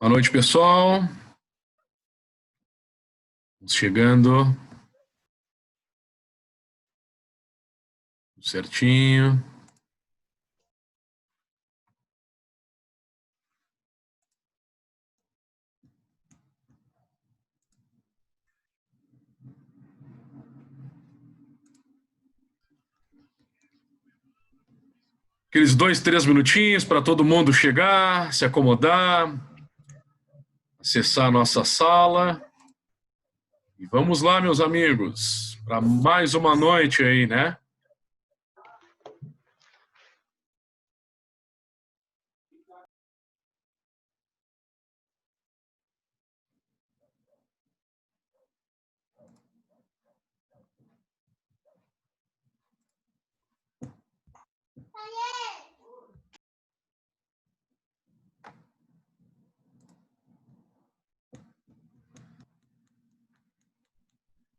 Boa noite, pessoal. Vamos chegando. Tudo certinho. Aqueles 2, 3 minutinhos para todo mundo chegar, se acomodar, acessar a nossa sala. E vamos lá, meus amigos, para mais uma noite aí, né?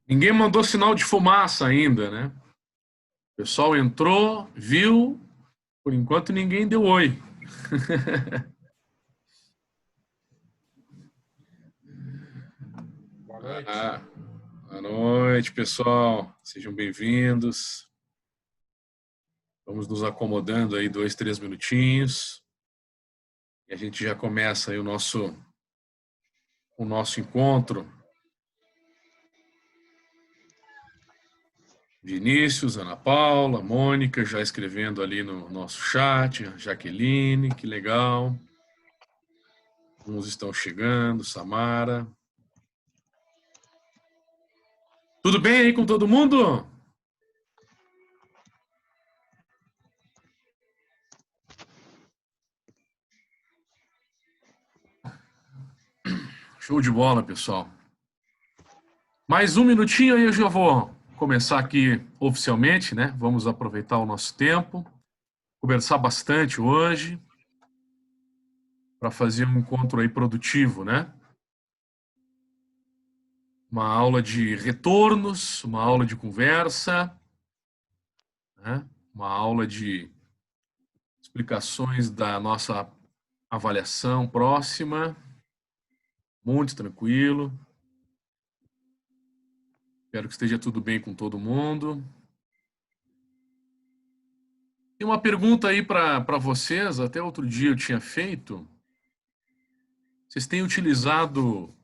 Ninguém mandou sinal de fumaça ainda, né? O pessoal entrou, viu, por enquanto ninguém deu oi. Boa noite. Boa noite, pessoal. Sejam bem-vindos. Vamos nos acomodando aí 2, 3 minutinhos. E a gente já começa aí o nosso encontro. Vinícius, Ana Paula, Mônica, já escrevendo ali no nosso chat, Jaqueline, que legal. Uns estão chegando, Samara. Tudo bem aí com todo mundo? Show de bola, pessoal. Mais um minutinho aí eu já vou começar aqui oficialmente, né? Vamos aproveitar o nosso tempo, conversar bastante hoje, para fazer um encontro aí produtivo, né? Uma aula de retornos, uma aula de conversa, né? Uma aula de explicações da nossa avaliação próxima. Muito tranquilo. Espero que esteja tudo bem com todo mundo. Tem uma pergunta aí para vocês, até outro dia eu tinha feito. Vocês têm utilizado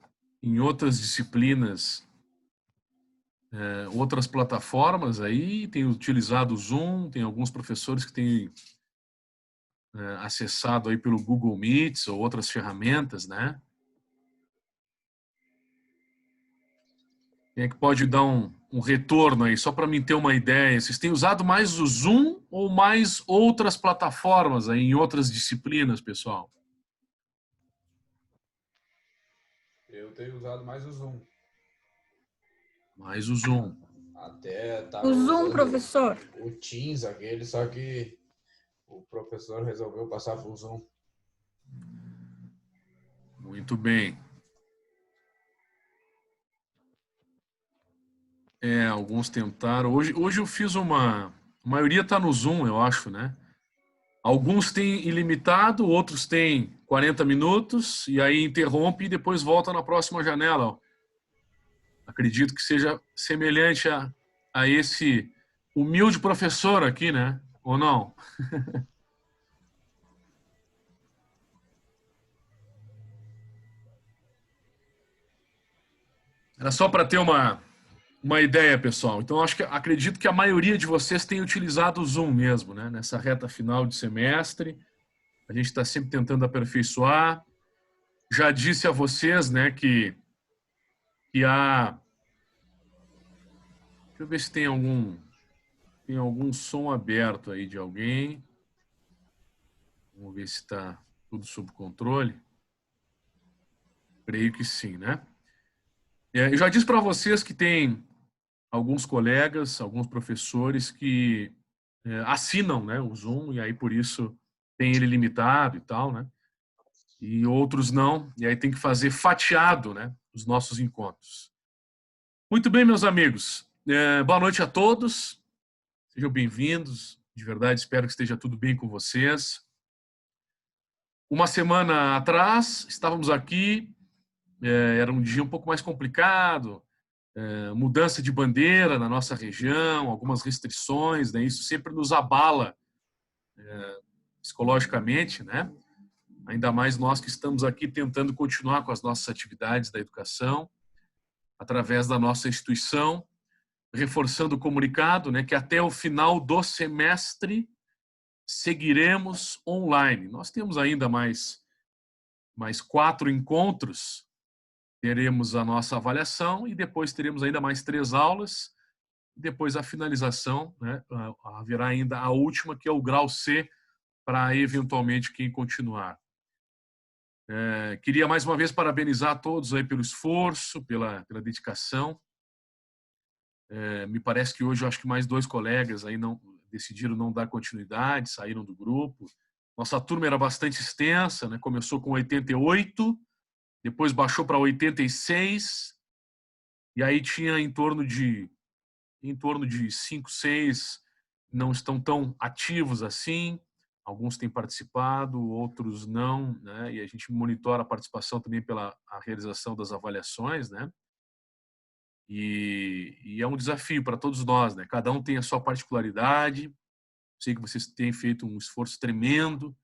em outras disciplinas, outras plataformas aí? Têm utilizado o Zoom? Tem alguns professores que têm acessado aí pelo Google Meets ou outras ferramentas, né? Quem é que pode dar um retorno aí, só para mim ter uma ideia? Vocês têm usado mais o Zoom ou mais outras plataformas aí em outras disciplinas, pessoal? Eu tenho usado mais o Zoom. Mais o Zoom. Até O tava Zoom, usando professor. o Teams aquele, só que o professor resolveu passar pro Zoom. Muito bem. Alguns tentaram. Hoje eu fiz uma... A maioria está no Zoom, eu acho, né? Alguns têm ilimitado, outros têm 40 minutos, e aí interrompe e depois volta na próxima janela. Acredito que seja semelhante a esse humilde professor aqui, né? Ou não? Era só para ter uma ideia, pessoal. Então, acredito que a maioria de vocês tem utilizado o Zoom mesmo, né? Nessa reta final de semestre. A gente está sempre tentando aperfeiçoar. Já disse a vocês, né, que há... Deixa eu ver se tem algum som aberto aí de alguém. Vamos ver se está tudo sob controle. Creio que sim, né? Eu já disse para vocês que tem alguns colegas, alguns professores que assinam, né, o Zoom, e aí por isso tem ele limitado e tal, né? E outros não, e aí tem que fazer fatiado, né, os nossos encontros. Muito bem, meus amigos. Boa noite a todos. Sejam bem-vindos. De verdade, espero que esteja tudo bem com vocês. Uma semana atrás, estávamos aqui, era um dia um pouco mais complicado, mudança de bandeira na nossa região, algumas restrições, né? Isso sempre nos abala psicologicamente, né? Ainda mais nós que estamos aqui tentando continuar com as nossas atividades da educação, através da nossa instituição, reforçando o comunicado, né, que até o final do semestre seguiremos online. Nós temos ainda mais 4 encontros, teremos a nossa avaliação e depois teremos ainda mais 3 aulas, depois a finalização, né, haverá ainda a última, que é o grau C, para eventualmente quem continuar. Queria mais uma vez parabenizar a todos aí pelo esforço, pela dedicação. Me parece que hoje eu acho que mais 2 colegas aí decidiram não dar continuidade, saíram do grupo. Nossa turma era bastante extensa, né? Começou com 88, depois baixou para 86, e aí tinha em torno de 5, 6 não estão tão ativos assim. Alguns têm participado, outros não, né? E a gente monitora a participação também pela a realização das avaliações, né? E é um desafio para todos nós, né? Cada um tem a sua particularidade. Sei que vocês têm feito um esforço tremendo,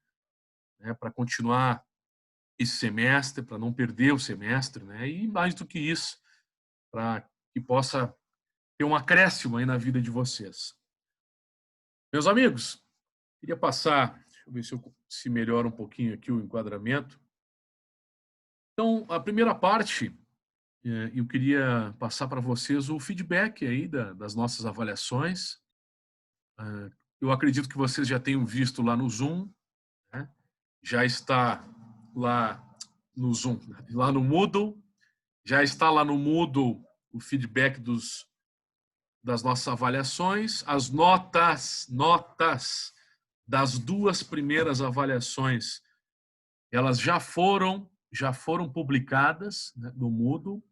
né, para continuar esse semestre, para não perder o semestre, né? E mais do que isso, para que possa ter um acréscimo aí na vida de vocês. Meus amigos, queria passar, deixa eu ver se melhora um pouquinho aqui o enquadramento. Então, a primeira parte, eu queria passar para vocês o feedback aí das nossas avaliações. Eu acredito que vocês já tenham visto lá no Zoom, né? Já está lá no Zoom, lá no Moodle, já está lá no Moodle o feedback das nossas avaliações, as notas das 2 primeiras avaliações, elas já foram publicadas, né, no Moodle.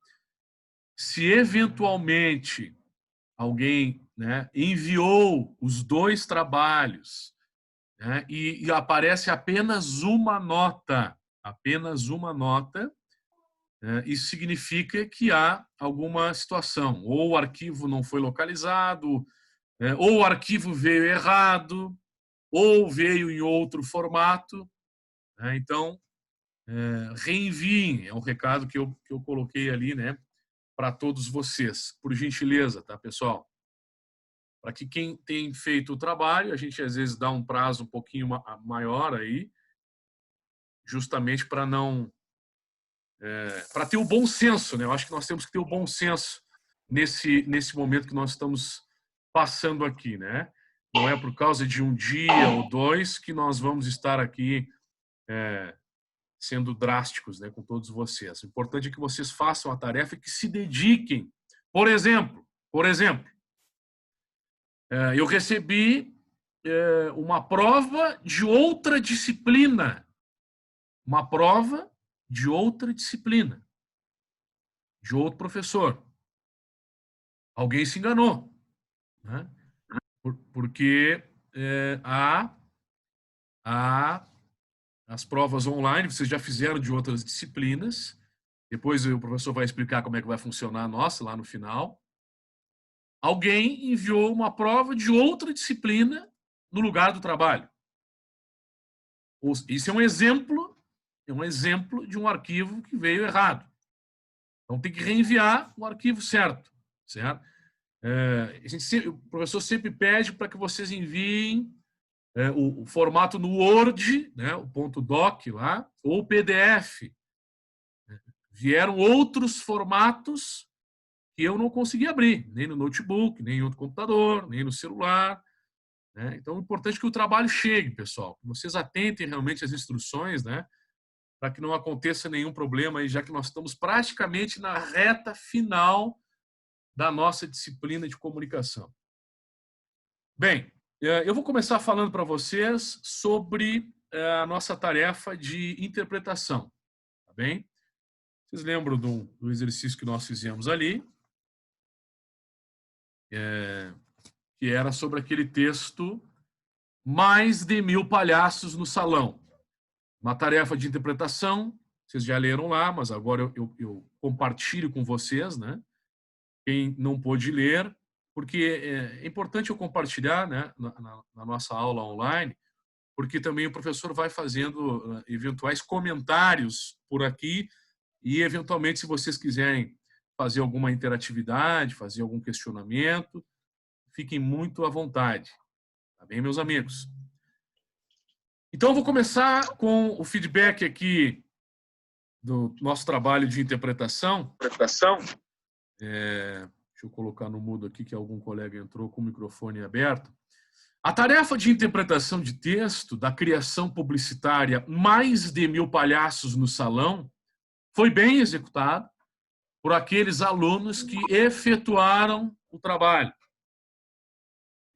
Se eventualmente alguém, né, enviou os 2 trabalhos, né, e aparece apenas uma nota, isso significa que há alguma situação. Ou o arquivo não foi localizado, ou o arquivo veio errado, ou veio em outro formato. Então, reenviem, é um recado que eu coloquei ali, né, para todos vocês, por gentileza, tá, pessoal? Para que quem tem feito o trabalho, a gente às vezes dá um prazo um pouquinho maior aí, justamente para não para ter o bom senso, né? Eu acho que nós temos que ter o bom senso nesse momento que nós estamos passando aqui, né? Não é por causa de um dia ou 2 que nós vamos estar aqui sendo drásticos, né, com todos vocês. O importante é que vocês façam a tarefa e que se dediquem. Por exemplo, eu recebi uma prova de outra disciplina, de outro professor. Alguém se enganou, né? Porque as provas online, vocês já fizeram de outras disciplinas, depois o professor vai explicar como é que vai funcionar a nossa lá no final. Alguém enviou uma prova de outra disciplina no lugar do trabalho. Isso é um exemplo de um arquivo que veio errado. Então tem que reenviar o arquivo certo. O professor sempre pede para que vocês enviem o formato no Word, né, o .doc lá, ou PDF. Vieram outros formatos que eu não consegui abrir, nem no notebook, nem em outro computador, nem no celular. Né? Então, é importante que o trabalho chegue, pessoal. Que vocês atentem realmente às instruções, né? Para que não aconteça nenhum problema, aí, já que nós estamos praticamente na reta final da nossa disciplina de comunicação. Bem, eu vou começar falando para vocês sobre a nossa tarefa de interpretação. Tá bem? Vocês lembram do exercício que nós fizemos ali? Que era sobre aquele texto Mais de 1000 palhaços no salão. Uma tarefa de interpretação, vocês já leram lá, mas agora eu compartilho com vocês, né? Quem não pôde ler, porque é importante eu compartilhar, né, na nossa aula online, porque também o professor vai fazendo eventuais comentários por aqui e, eventualmente, se vocês quiserem fazer alguma interatividade, fazer algum questionamento, fiquem muito à vontade. Tá bem, meus amigos? Então, eu vou começar com o feedback aqui do nosso trabalho de interpretação. Deixa eu colocar no mudo aqui, que algum colega entrou com o microfone aberto. A tarefa de interpretação de texto da criação publicitária Mais de 1000 Palhaços no Salão foi bem executada por aqueles alunos que efetuaram o trabalho.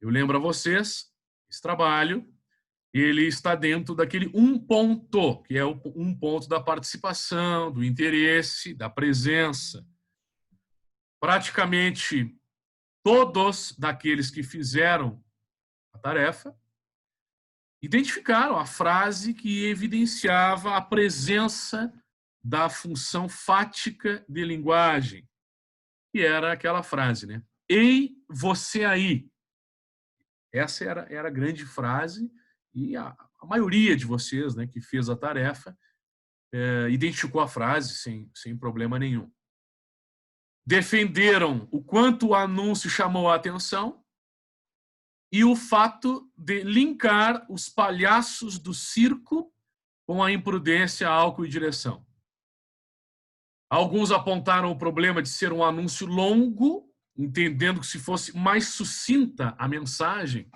Eu lembro a vocês, esse trabalho, ele está dentro daquele ponto, que é o ponto da participação, do interesse, da presença. Praticamente todos daqueles que fizeram a tarefa identificaram a frase que evidenciava a presença da função fática de linguagem, que era aquela frase, né? Ei, você aí. Essa era a grande frase e a maioria de vocês, né, que fez a tarefa identificou a frase sem problema nenhum. Defenderam o quanto o anúncio chamou a atenção e o fato de linkar os palhaços do circo com a imprudência, álcool e direção. Alguns apontaram o problema de ser um anúncio longo, entendendo que se fosse mais sucinta a mensagem,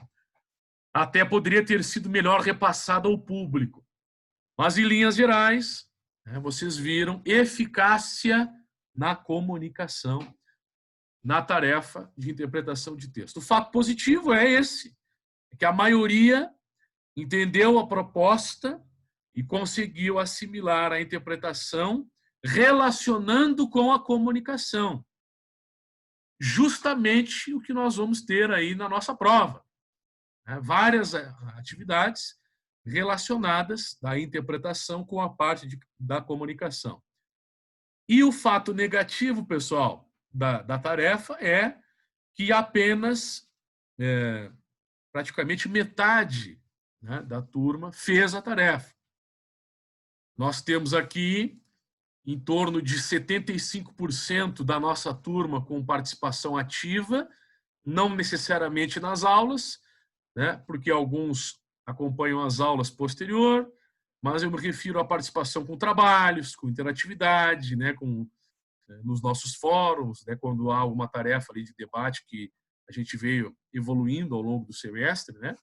até poderia ter sido melhor repassada ao público. Mas, em linhas gerais, vocês viram eficácia na comunicação, na tarefa de interpretação de texto. O fato positivo é esse, que a maioria entendeu a proposta e conseguiu assimilar a interpretação relacionando com a comunicação. Justamente o que nós vamos ter aí na nossa prova. Várias atividades relacionadas da interpretação com a parte da comunicação. E o fato negativo, pessoal, da tarefa é que apenas praticamente metade, né, da turma fez a tarefa. Nós temos aqui em torno de 75% da nossa turma com participação ativa, não necessariamente nas aulas, né, porque alguns acompanham as aulas posterior, mas eu me refiro à participação com trabalhos, com interatividade, né, nos nossos fóruns, né, quando há uma tarefa ali de debate que a gente veio evoluindo ao longo do semestre, né?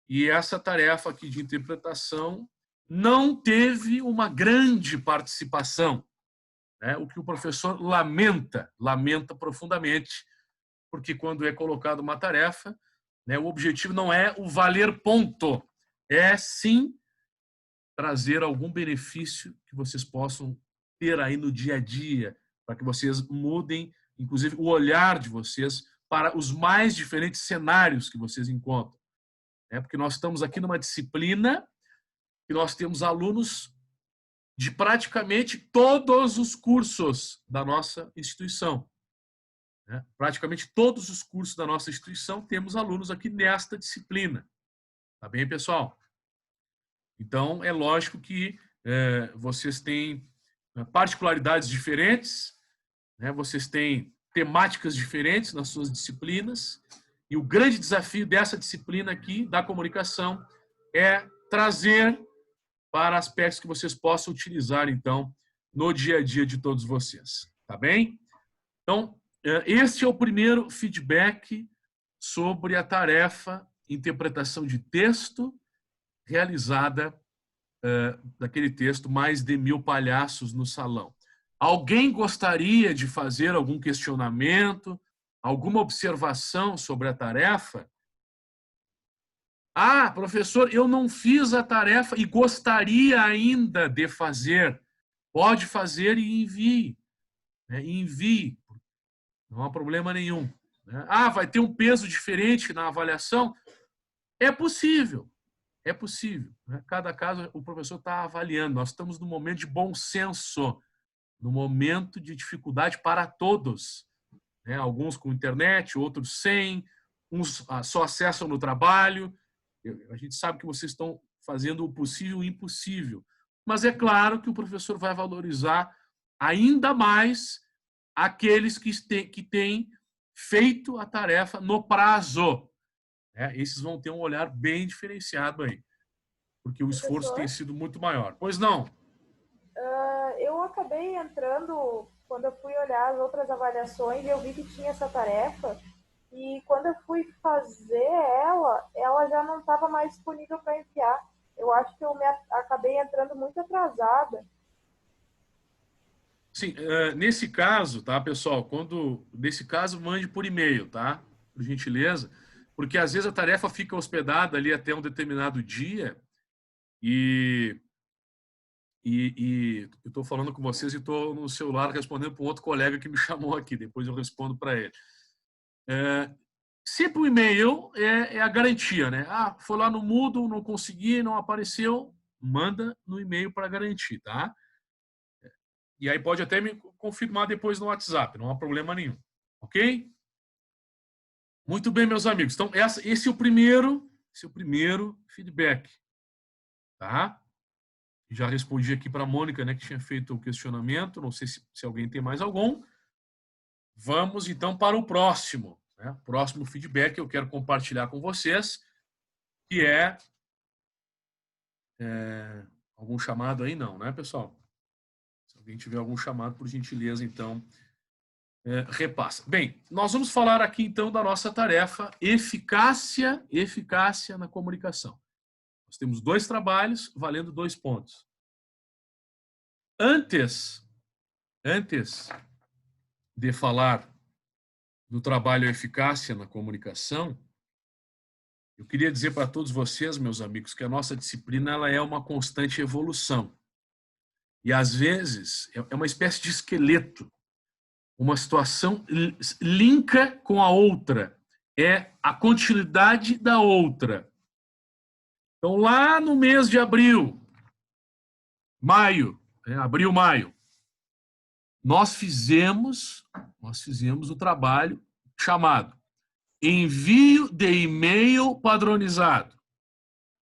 E essa tarefa aqui de interpretação não teve uma grande participação, né? O que o professor lamenta profundamente, porque quando é colocada uma tarefa, né, o objetivo não é o valer ponto, é sim trazer algum benefício que vocês possam ter aí no dia a dia, para que vocês mudem, inclusive, o olhar de vocês para os mais diferentes cenários que vocês encontram. Porque nós estamos aqui numa disciplina que nós temos alunos de praticamente todos os cursos da nossa instituição. Praticamente todos os cursos da nossa instituição temos alunos aqui nesta disciplina. Tá bem, pessoal? Então, é lógico que vocês têm particularidades diferentes, né? Vocês têm temáticas diferentes nas suas disciplinas, e o grande desafio dessa disciplina aqui, da comunicação, é trazer para aspectos que vocês possam utilizar, então, no dia a dia de todos vocês. Tá bem? Então, este é o primeiro feedback sobre a tarefa interpretação de texto realizada daquele texto Mais de 1000 Palhaços no Salão. Alguém gostaria de fazer algum questionamento, alguma observação sobre a tarefa? Ah, professor, eu não fiz a tarefa e gostaria ainda de fazer. Pode fazer e envie. Envie. Não há problema nenhum. Ah, vai ter um peso diferente na avaliação? É possível. É possível, né? Cada caso o professor está avaliando. Nós estamos num momento de bom senso, no momento de dificuldade para todos, né? Alguns com internet, outros sem, uns só acessam no trabalho. A gente sabe que vocês estão fazendo o possível e o impossível, mas é claro que o professor vai valorizar ainda mais aqueles que têm feito a tarefa no prazo. Esses vão ter um olhar bem diferenciado aí, porque o esforço tem Professor, sido muito maior. Pois não? eu acabei entrando, quando eu fui olhar as outras avaliações, eu vi que tinha essa tarefa, e quando eu fui fazer ela já não estava mais disponível para enviar. Eu acho que acabei entrando muito atrasada. Sim, nesse caso, tá, pessoal? Nesse caso, mande por e-mail, tá? Por gentileza, porque às vezes a tarefa fica hospedada ali até um determinado dia e eu estou falando com vocês e estou no celular respondendo para um outro colega que me chamou aqui. Depois eu respondo para ele. Sempre o e-mail é a garantia, né? Ah, foi lá no Moodle, não consegui, não apareceu, manda no e-mail para garantir, tá? E aí pode até me confirmar depois no WhatsApp, não há problema nenhum. Ok? Muito bem, meus amigos. Então, esse é o primeiro feedback. Tá? Já respondi aqui para a Mônica, né, que tinha feito o questionamento. Não sei se alguém tem mais algum. Vamos, então, para o próximo. Né? Próximo feedback que eu quero compartilhar com vocês, que é algum chamado aí? Não, né, pessoal? Se alguém tiver algum chamado, por gentileza, então, repassa. Bem, nós vamos falar aqui, então, da nossa tarefa eficácia na comunicação. Nós temos 2 trabalhos valendo 2 pontos. Antes de falar do trabalho eficácia na comunicação, eu queria dizer para todos vocês, meus amigos, que a nossa disciplina ela é uma constante evolução. E, às vezes, é uma espécie de esqueleto. Uma situação linka com a outra. É a continuidade da outra. Então, lá no mês de abril, maio, nós fizemos o trabalho chamado envio de e-mail padronizado.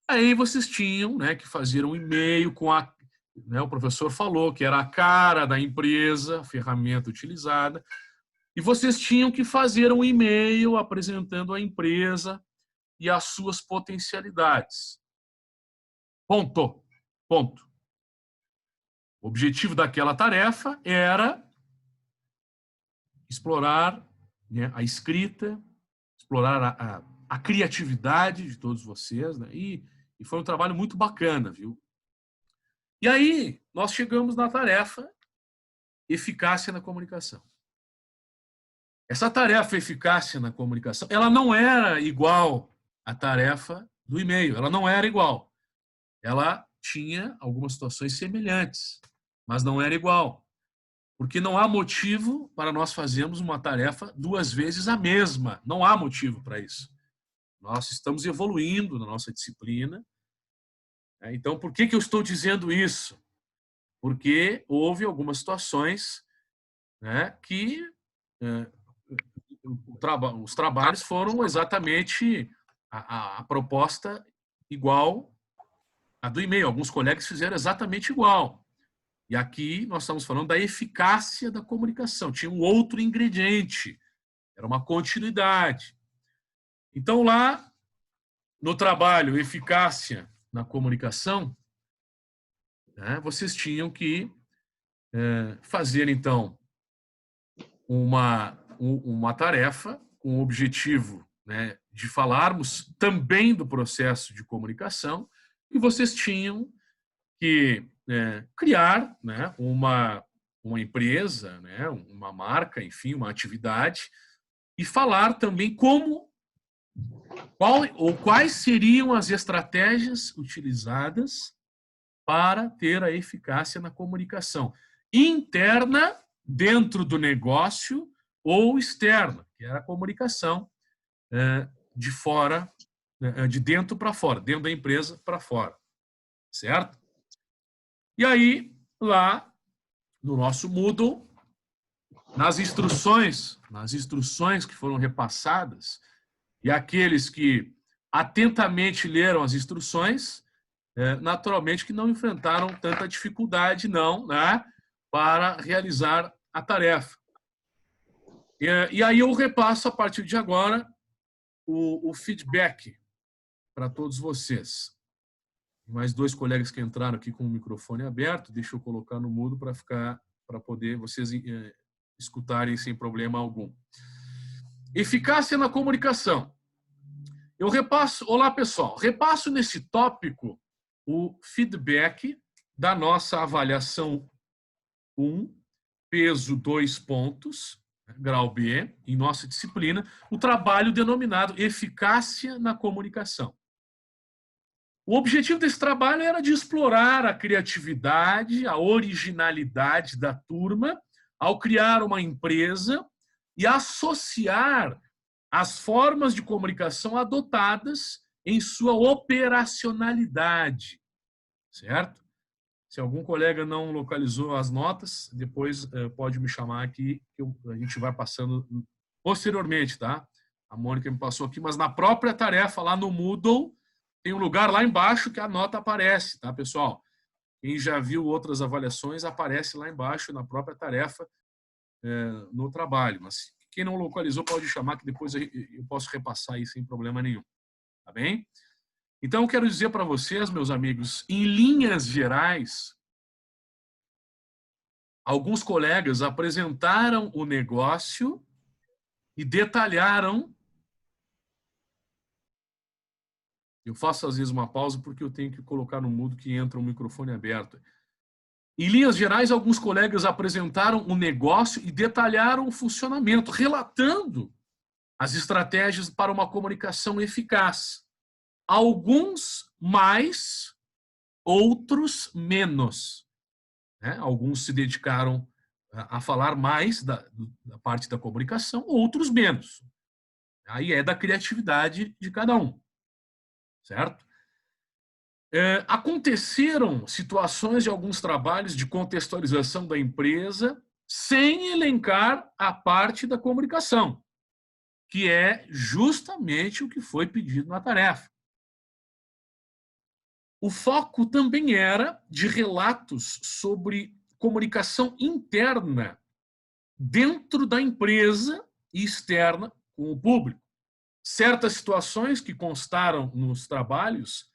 Aí vocês tinham, né, que fazer um e-mail com o professor falou que era a cara da empresa, a ferramenta utilizada, e vocês tinham que fazer um e-mail apresentando a empresa e as suas potencialidades. Ponto. O objetivo daquela tarefa era explorar, né, a escrita, explorar a criatividade de todos vocês, né? E foi um trabalho muito bacana, viu? E aí nós chegamos na tarefa eficácia na comunicação. Essa tarefa eficácia na comunicação, ela não era igual à tarefa do e-mail, ela não era igual. Ela tinha algumas situações semelhantes, mas não era igual. Porque não há motivo para nós fazermos uma tarefa 2 vezes a mesma. Não há motivo para isso. Nós estamos evoluindo na nossa disciplina. Então, por que eu estou dizendo isso? Porque houve algumas situações, né, que os trabalhos foram exatamente a proposta igual à do e-mail. Alguns colegas fizeram exatamente igual. E aqui nós estamos falando da eficácia da comunicação. Tinha um outro ingrediente. Era uma continuidade. Então, lá no trabalho eficácia na comunicação, né, vocês tinham que fazer, então, uma tarefa com o objetivo, né, de falarmos também do processo de comunicação, e vocês tinham que criar, né, uma empresa, né, uma marca, enfim, uma atividade, e falar também quais seriam as estratégias utilizadas para ter a eficácia na comunicação interna dentro do negócio ou externa, que era a comunicação de fora né, de dentro para fora, dentro da empresa para fora, certo? E aí, lá no nosso Moodle, nas instruções que foram repassadas, e aqueles que atentamente leram as instruções, naturalmente que não enfrentaram tanta dificuldade, não, né, para realizar a tarefa. E aí eu repasso, a partir de agora, o feedback para todos vocês. Mais 2 colegas que entraram aqui com o microfone aberto, deixa eu colocar no mudo para poder vocês escutarem sem problema algum. Eficácia na comunicação. Eu repasso, olá pessoal, repasso nesse tópico o feedback da nossa avaliação 1, peso 2 pontos, grau B, em nossa disciplina, o trabalho denominado Eficácia na Comunicação. O objetivo desse trabalho era de explorar a criatividade, a originalidade da turma ao criar uma empresa e associar as formas de comunicação adotadas em sua operacionalidade, certo? Se algum colega não localizou as notas, depois pode me chamar aqui, que a gente vai passando posteriormente, tá? A Mônica me passou aqui, mas na própria tarefa, lá no Moodle, tem um lugar lá embaixo que a nota aparece, tá, pessoal? Quem já viu outras avaliações, aparece lá embaixo na própria tarefa no trabalho. Mas quem não localizou pode chamar, que depois eu posso repassar aí sem problema nenhum. Tá bem? Então, eu quero dizer para vocês, meus amigos, em linhas gerais, alguns colegas apresentaram o negócio e detalharam. Eu faço, às vezes, uma pausa porque eu tenho que colocar no mudo que entra o microfone aberto. Em linhas gerais, alguns colegas apresentaram o negócio e detalharam o funcionamento, relatando as estratégias para uma comunicação eficaz. Alguns mais, outros menos. Né? Alguns se dedicaram a falar mais da parte da comunicação, outros menos. Aí é da criatividade de cada um. Certo? Aconteceram situações de alguns trabalhos de contextualização da empresa sem elencar a parte da comunicação, que é justamente o que foi pedido na tarefa. O foco também era de relatos sobre comunicação interna dentro da empresa e externa com o público. Certas situações que constaram nos trabalhos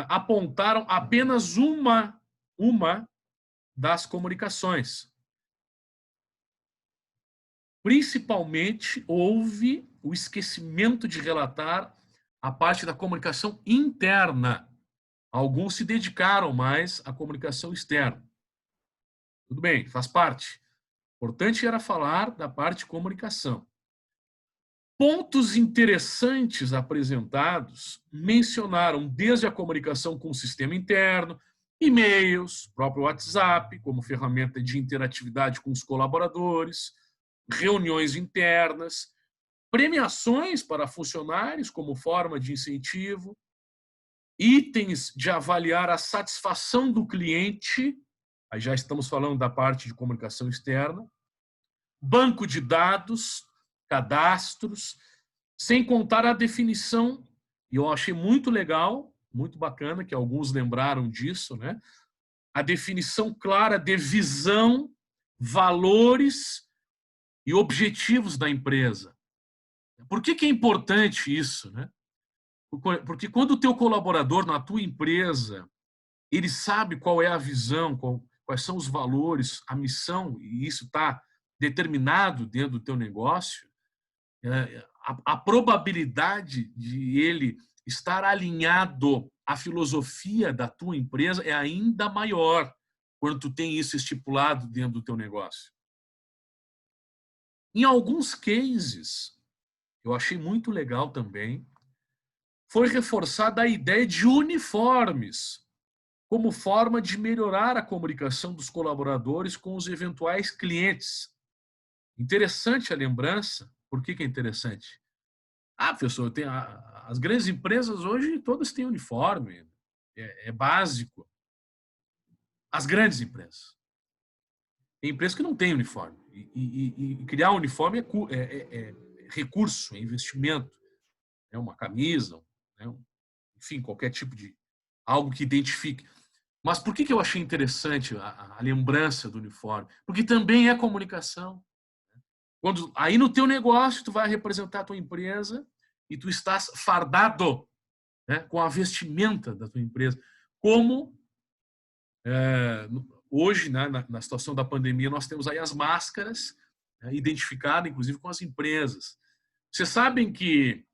apontaram apenas uma das comunicações. Principalmente, houve o esquecimento de relatar a parte da comunicação interna. Alguns se dedicaram mais à comunicação externa. Tudo bem, faz parte. O importante era falar da parte de comunicação. Pontos interessantes apresentados mencionaram desde a comunicação com o sistema interno, e-mails, próprio WhatsApp, como ferramenta de interatividade com os colaboradores, reuniões internas, premiações para funcionários como forma de incentivo, itens de avaliar a satisfação do cliente, aí já estamos falando da parte de comunicação externa, banco de dados, cadastros, sem contar a definição, e eu achei muito legal, muito bacana, que alguns lembraram disso, né? A definição clara de visão, valores e objetivos da empresa. Por que é importante isso, né? Porque quando o teu colaborador na tua empresa, ele sabe qual é a visão, quais são os valores, a missão, e isso está determinado dentro do teu negócio, a probabilidade de ele estar alinhado à filosofia da tua empresa é ainda maior quando tu tem isso estipulado dentro do teu negócio. Em alguns cases, eu achei muito legal também, foi reforçada a ideia de uniformes como forma de melhorar a comunicação dos colaboradores com os eventuais clientes. Interessante a lembrança. Por que é interessante? Professor, as grandes empresas hoje todas têm uniforme, é básico. As grandes empresas. Tem empresas que não têm uniforme. E criar uniforme é recurso, é investimento. É uma camisa, né? Enfim, qualquer tipo de algo que identifique. Mas por que eu achei interessante a lembrança do uniforme? Porque também é comunicação. Aí no teu negócio, tu vai representar a tua empresa e tu estás fardado, né, com a vestimenta da tua empresa. Como hoje, né, na situação da pandemia, nós temos aí as máscaras, né, identificadas, inclusive, com as empresas. Vocês sabem que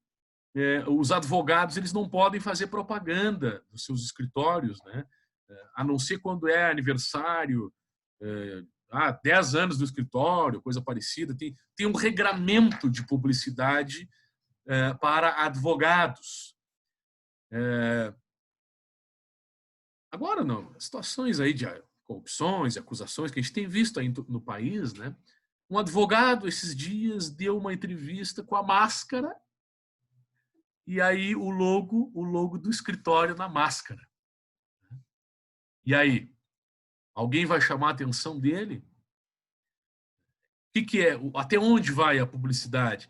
os advogados eles não podem fazer propaganda dos seus escritórios, né? A não ser quando é aniversário, 10 anos do escritório, coisa parecida. Tem um regramento de publicidade para advogados. Agora, não, situações aí de corrupções e acusações que a gente tem visto aí no país, né? Um advogado, esses dias, deu uma entrevista com a máscara e aí o logo do escritório na máscara. E aí? Alguém vai chamar a atenção dele? O que é? Até onde vai a publicidade?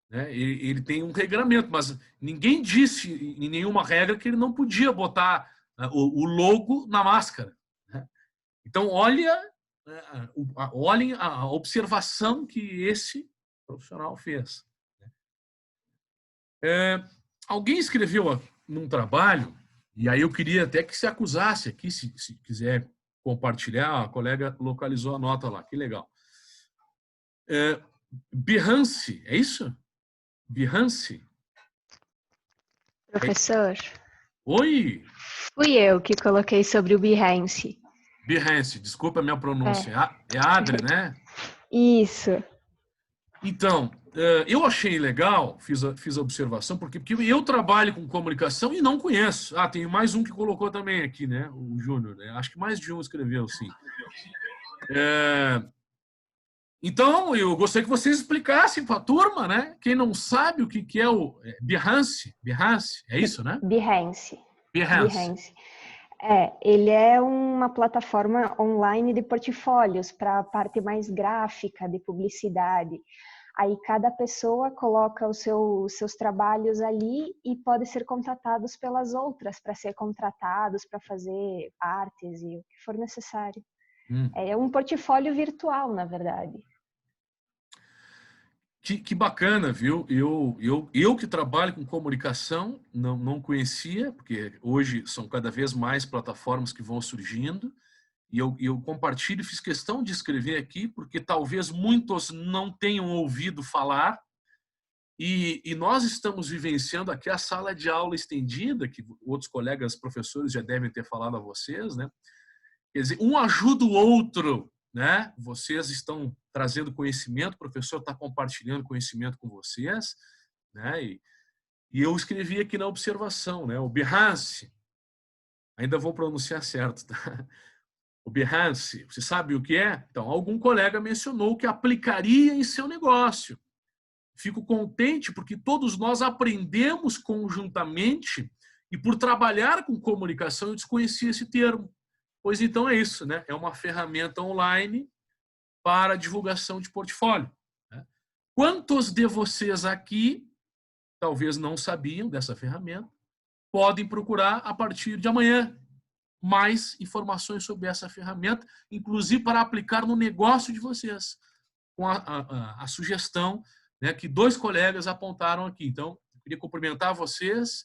Né? Ele tem um regramento, mas ninguém disse em nenhuma regra que ele não podia botar o logo na máscara. Né? Então, olhem a observação que esse profissional fez. Alguém escreveu num trabalho, e aí eu queria até que se acusasse aqui, se quiser compartilhar, a colega localizou a nota lá, que legal. Behance, é isso? Behance? Professor, Oi! fui eu que coloquei sobre o Behance. Behance, desculpa a minha pronúncia. É Adri, né? Isso. Então, eu achei legal, fiz a observação, porque eu trabalho com comunicação e não conheço. Tem mais um que colocou também aqui, né? O Júnior, né? Acho que mais de um escreveu, sim. Então, eu gostaria que vocês explicassem para a turma, né? Quem não sabe o que é o Behance, é isso, né? Behance. Behance. Ele é uma plataforma online de portfólios para a parte mais gráfica de publicidade. Aí cada pessoa coloca os seus trabalhos ali e pode ser contratados pelas outras para ser contratados para fazer artes e o que for necessário. É um portfólio virtual, na verdade. Que bacana, viu? Eu que trabalho com comunicação não conhecia, porque hoje são cada vez mais plataformas que vão surgindo, e eu compartilho, fiz questão de escrever aqui, porque talvez muitos não tenham ouvido falar, e nós estamos vivenciando aqui a sala de aula estendida, que outros colegas professores já devem ter falado a vocês, né? Quer dizer, um ajuda o outro, né? Vocês estão trazendo conhecimento, o professor está compartilhando conhecimento com vocês, né? E eu escrevi aqui na observação, né? O Behance, ainda vou pronunciar certo, tá? O Behance, você sabe o que é? Então, algum colega mencionou que aplicaria em seu negócio. Fico contente porque todos nós aprendemos conjuntamente e por trabalhar com comunicação eu desconhecia esse termo. Pois então é isso, né? É uma ferramenta online para divulgação de portfólio. Né? Quantos de vocês aqui, talvez não sabiam dessa ferramenta, podem procurar a partir de amanhã mais informações sobre essa ferramenta, inclusive para aplicar no negócio de vocês, com a sugestão, né, que 2 colegas apontaram aqui. Então, eu queria cumprimentar vocês,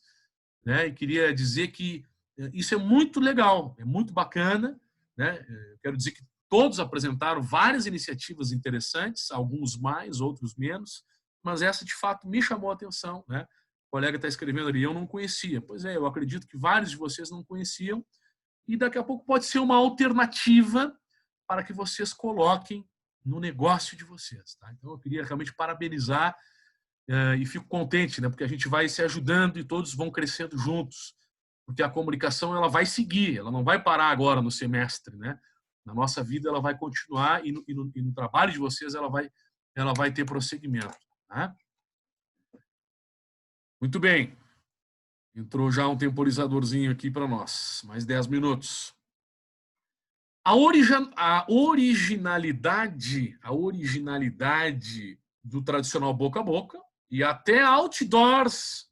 né, e queria dizer que isso é muito legal, é muito bacana, né? Eu quero dizer que todos apresentaram várias iniciativas interessantes, alguns mais, outros menos, mas essa de fato me chamou a atenção, né? O colega está escrevendo ali, eu não conhecia. Pois é, eu acredito que vários de vocês não conheciam e daqui a pouco pode ser uma alternativa para que vocês coloquem no negócio de vocês, tá? Então eu queria realmente parabenizar e fico contente, né? Porque a gente vai se ajudando e todos vão crescendo juntos. Porque a comunicação ela vai seguir, ela não vai parar agora no semestre, né? Na nossa vida ela vai continuar e no trabalho de vocês ela vai ter prosseguimento, né? Muito bem. Entrou já um temporizadorzinho aqui para nós. Mais 10 minutos. A originalidade do tradicional boca a boca e até outdoors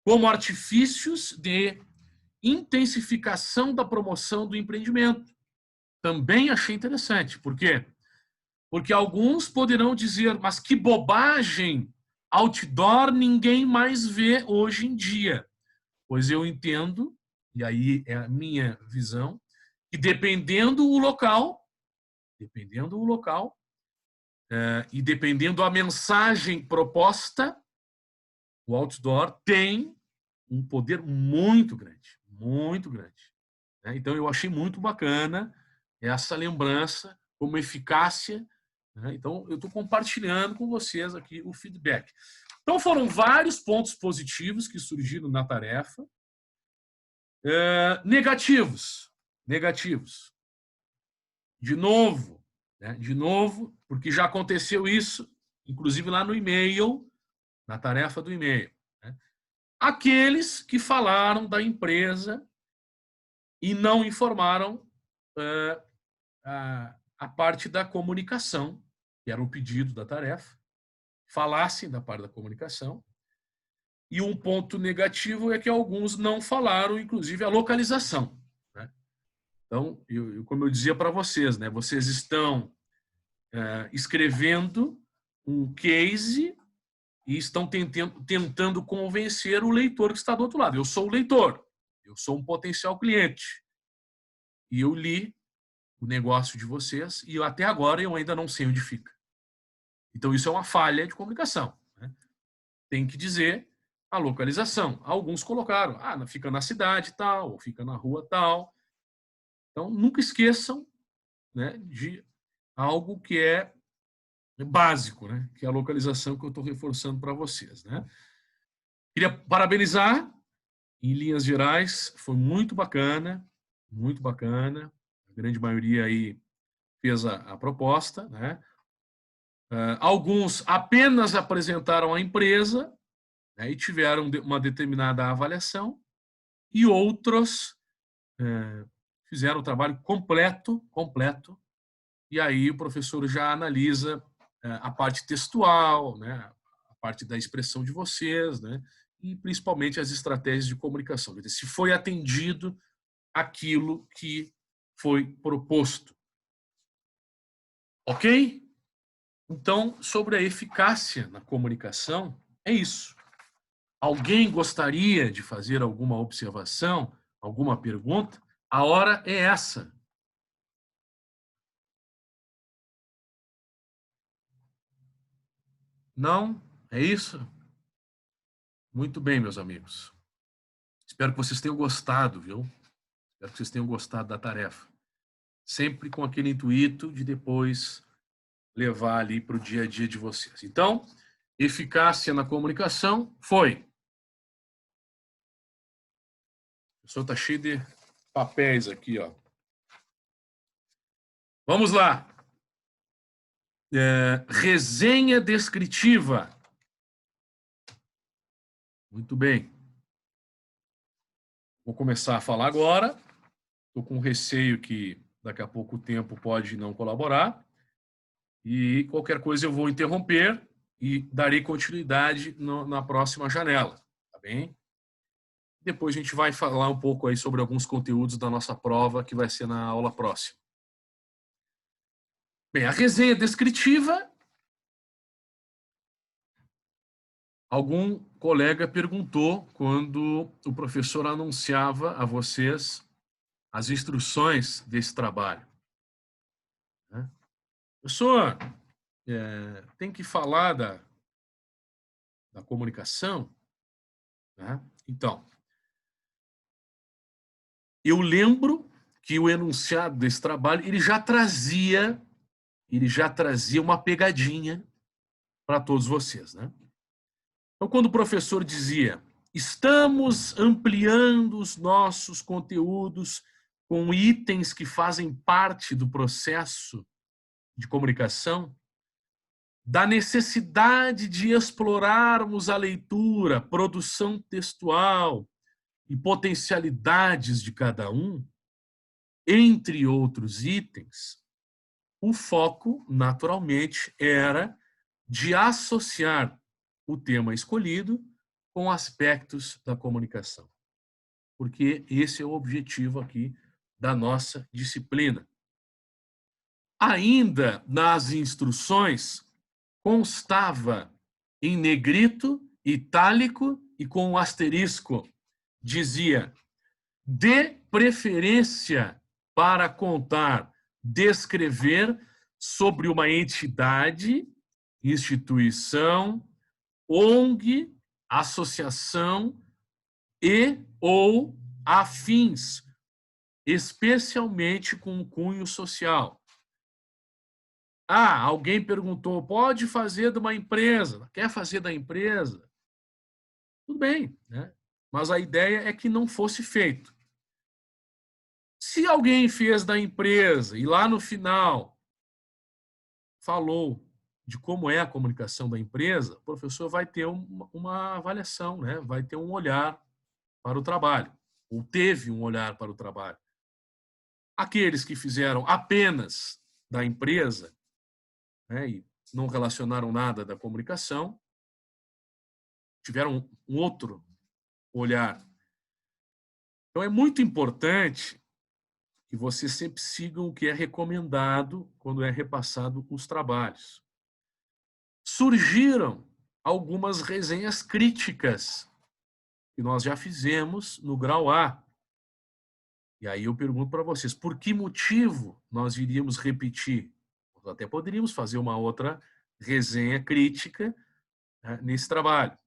como artifícios de intensificação da promoção do empreendimento. Também achei interessante. Por quê? Porque alguns poderão dizer, mas que bobagem, outdoor ninguém mais vê hoje em dia. Pois eu entendo, e aí é a minha visão, que dependendo o local, e dependendo a mensagem proposta, o outdoor tem um poder muito grande, muito grande. Então eu achei muito bacana essa lembrança como eficácia. Então eu estou compartilhando com vocês aqui o feedback. Então foram vários pontos positivos que surgiram na tarefa. Negativos. De novo, porque já aconteceu isso, inclusive lá no e-mail, na tarefa do e-mail. Aqueles que falaram da empresa e não informaram a parte da comunicação, que era o pedido da tarefa, falassem da parte da comunicação. E um ponto negativo é que alguns não falaram, inclusive, a localização. Então, como eu dizia para vocês, vocês estão escrevendo um case e estão tentando convencer o leitor que está do outro lado. Eu sou o leitor, eu sou um potencial cliente. E eu li o negócio de vocês e até agora eu ainda não sei onde fica. Então, isso é uma falha de comunicação. Tem que dizer a localização. Alguns colocaram, fica na cidade tal, ou fica na rua tal. Então, nunca esqueçam de algo que é básico, que é a localização que eu estou reforçando para vocês. Queria parabenizar, em linhas gerais, foi muito bacana, muito bacana. A grande maioria aí fez a proposta. Alguns apenas apresentaram a empresa e tiveram uma determinada avaliação, e outros fizeram o trabalho completo, e aí o professor já analisa a parte textual, a parte da expressão de vocês, e principalmente as estratégias de comunicação. Quer dizer, se foi atendido aquilo que foi proposto. Ok? Então, sobre a eficácia na comunicação, é isso. Alguém gostaria de fazer alguma observação, alguma pergunta? A hora é essa. Não? É isso? Muito bem, meus amigos. Espero que vocês tenham gostado, viu? Espero que vocês tenham gostado da tarefa. Sempre com aquele intuito de depois levar ali para o dia a dia de vocês. Então, eficácia na comunicação foi. O pessoal está cheio de papéis aqui, ó. Vamos lá. Resenha descritiva. Muito bem. Vou começar a falar agora. Estou com receio que daqui a pouco o tempo pode não colaborar. E qualquer coisa eu vou interromper e darei continuidade na próxima janela. Tá bem? Depois a gente vai falar um pouco aí sobre alguns conteúdos da nossa prova, que vai ser na aula próxima. Bem, a resenha descritiva. Algum colega perguntou quando o professor anunciava a vocês as instruções desse trabalho. Professor, tem que falar da comunicação? Então, eu lembro que o enunciado desse trabalho ele já trazia uma pegadinha para todos vocês, Então, quando o professor dizia, estamos ampliando os nossos conteúdos com itens que fazem parte do processo de comunicação, da necessidade de explorarmos a leitura, produção textual e potencialidades de cada um, entre outros itens, o foco, naturalmente, era de associar o tema escolhido com aspectos da comunicação. Porque esse é o objetivo aqui da nossa disciplina. Ainda nas instruções, constava em negrito, itálico e com um asterisco. Dizia, de preferência para contar, descrever sobre uma entidade, instituição, ONG, associação e ou afins, especialmente com um cunho social. Ah, alguém perguntou, pode fazer de uma empresa? Quer fazer da empresa? Tudo bem, né? Mas a ideia é que não fosse feito. Se alguém fez da empresa e lá no final falou de como é a comunicação da empresa, o professor vai ter uma avaliação, né? Vai ter um olhar para o trabalho, ou teve um olhar para o trabalho. Aqueles que fizeram apenas da empresa, né, e não relacionaram nada da comunicação, tiveram um outro olhar. Então, é muito importante que vocês sempre sigam o que é recomendado quando é repassado os trabalhos. Surgiram algumas resenhas críticas que nós já fizemos no grau A. E aí eu pergunto para vocês, por que motivo nós iríamos repetir? Nós até poderíamos fazer uma outra resenha crítica, né, nesse trabalho.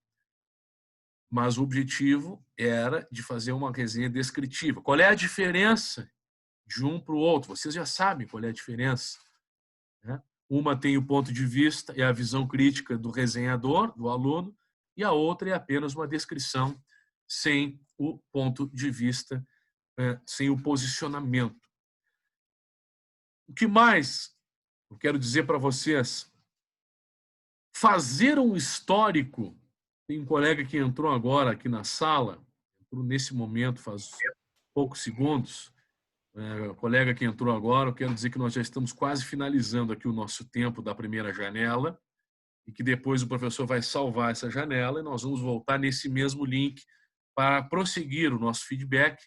Mas o objetivo era de fazer uma resenha descritiva. Qual é a diferença de um para o outro? Vocês já sabem qual é a diferença, né? Uma tem o ponto de vista e a visão crítica do resenhador, do aluno, e a outra é apenas uma descrição sem o ponto de vista, sem o posicionamento. O que mais eu quero dizer para vocês? Fazer um histórico. Tem um colega que entrou agora aqui na sala, entrou nesse momento, faz poucos segundos. O colega que entrou agora, eu quero dizer que nós já estamos quase finalizando aqui o nosso tempo da primeira janela e que depois o professor vai salvar essa janela e nós vamos voltar nesse mesmo link para prosseguir o nosso feedback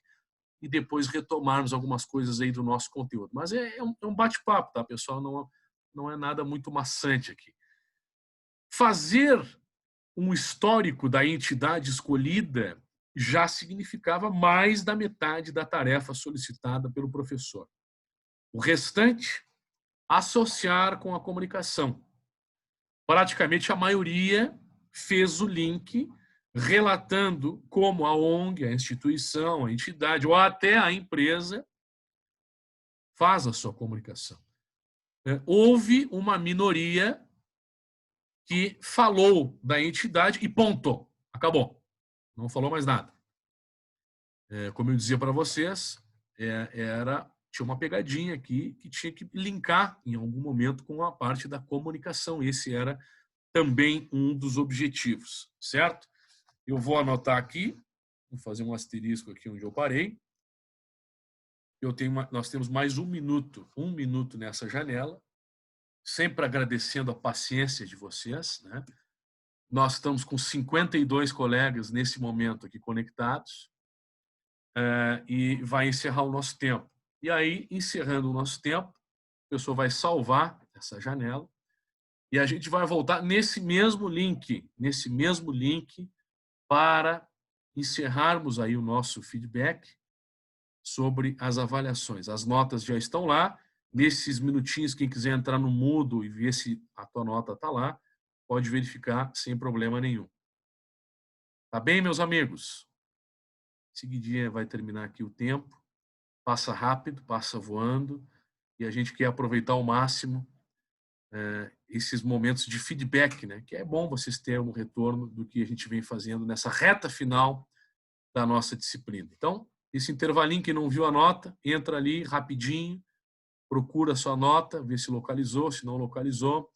e depois retomarmos algumas coisas aí do nosso conteúdo. Mas é um bate-papo, tá, pessoal? Não é nada muito maçante aqui. Fazer um histórico da entidade escolhida já significava mais da metade da tarefa solicitada pelo professor. O restante, associar com a comunicação. Praticamente a maioria fez o link relatando como a ONG, a instituição, a entidade ou até a empresa faz a sua comunicação. Houve uma minoria que falou da entidade e ponto. Acabou. Não falou mais nada. Como eu dizia para vocês, tinha uma pegadinha aqui que tinha que linkar em algum momento com a parte da comunicação. Esse era também um dos objetivos, certo? Eu vou anotar aqui, vou fazer um asterisco aqui onde eu parei. Nós temos mais um minuto nessa janela, sempre agradecendo a paciência de vocês, né? Nós estamos com 52 colegas nesse momento aqui conectados e vai encerrar o nosso tempo. E aí, encerrando o nosso tempo, o pessoal vai salvar essa janela e a gente vai voltar nesse mesmo link para encerrarmos aí o nosso feedback sobre as avaliações. As notas já estão lá. Nesses minutinhos, quem quiser entrar no Moodle e ver se a tua nota está lá, pode verificar sem problema nenhum. Tá bem, meus amigos? Seguidinha vai terminar aqui o tempo. Passa rápido, passa voando. E a gente quer aproveitar ao máximo esses momentos de feedback, né? Que é bom vocês terem um retorno do que a gente vem fazendo nessa reta final da nossa disciplina. Então, esse intervalinho, quem não viu a nota, entra ali rapidinho, procura a sua nota, vê se localizou, se não localizou.